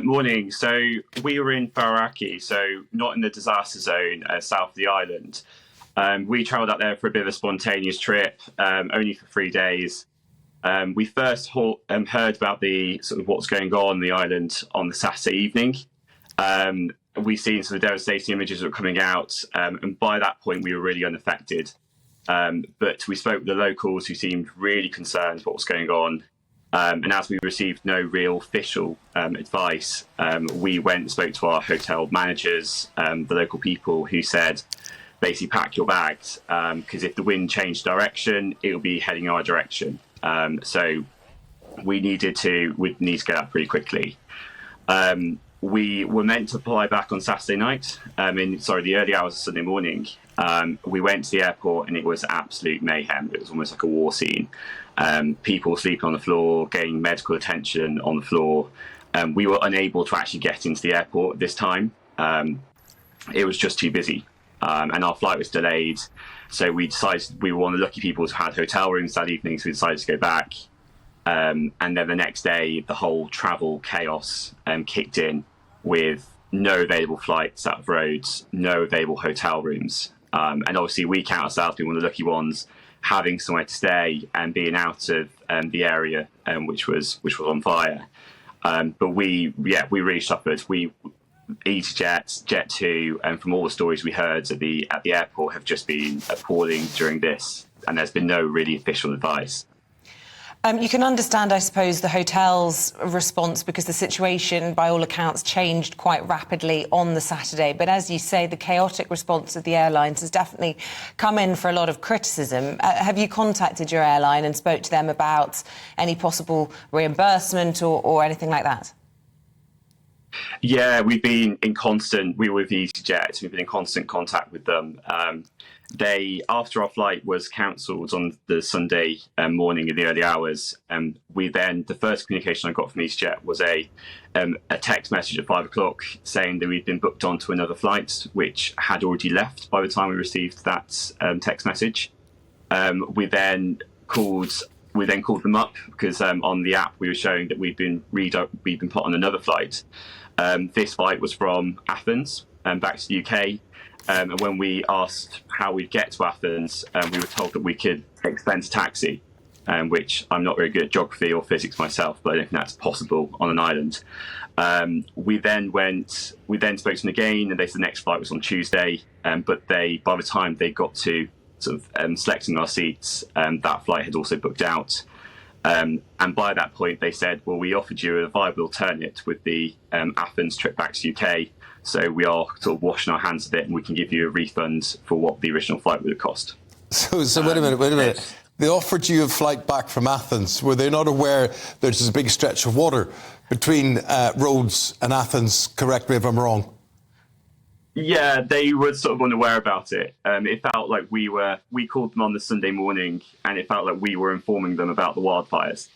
Morning. So we were in Faraki, so not in the disaster zone south of the island. We travelled out there for a bit of a spontaneous trip, only for 3 days. We first heard about the sort of what's going on the island on the Saturday evening. We've seen some devastating images that were coming out, and by that point we were really unaffected. But we spoke with the locals who seemed really concerned what was going on. And as we received no real official advice, we went and spoke to our hotel managers, the local people, who said, basically pack your bags, because if the wind changed direction, it will be heading our direction. So we'd need to get up pretty quickly. We were meant to fly back on Saturday night, the early hours of Sunday morning. We went to the airport and it was absolute mayhem. It was almost like a war scene. People sleeping on the floor, getting medical attention on the floor. We were unable to actually get into the airport this time. It was just too busy. And our flight was delayed. So we decided we were one of the lucky people who had hotel rooms that evening, so we decided to go back. And then the next day, the whole travel chaos kicked in with no available flights out of Rhodes, no available hotel rooms. And obviously we count ourselves being one of the lucky ones, having somewhere to stay and being out of the area which was on fire. But we really suffered. EasyJet, Jet2, and from all the stories we heard at the airport have just been appalling during this, and there's been no really official advice. You can understand, I suppose, the hotel's response because the situation, by all accounts, changed quite rapidly on the Saturday. But as you say, the chaotic response of the airlines has definitely come in for a lot of criticism. Have you contacted your airline and spoke to them about any possible reimbursement or anything like that? Yeah, we were with EasyJet, we've been in constant contact with them. After our flight was cancelled on the Sunday morning in the early hours, the first communication I got from EasyJet was a text message at 5 o'clock saying that we'd been booked onto another flight, which had already left by the time we received that text message. We then called them up because on the app we were showing that we'd been put on another flight. This flight was from Athens back to the UK. And when we asked how we'd get to Athens, we were told that we could expense a taxi, which I'm not very good at geography or physics myself, but I don't think that's possible on an island. We then spoke to them again, and they said the next flight was on Tuesday. But by the time they got to sort of selecting our seats, that flight had also booked out. And by that point, they said, well, we offered you a viable alternate with the Athens trip back to UK. So we are sort of washing our hands of it, and we can give you a refund for what the original flight would have cost. So wait a minute. They offered you a flight back from Athens. Were they not aware there's a big stretch of water between Rhodes and Athens? Correct me if I'm wrong. Yeah, they were sort of unaware about it. It felt like we called them on the Sunday morning, and it felt like we were informing them about the wildfires.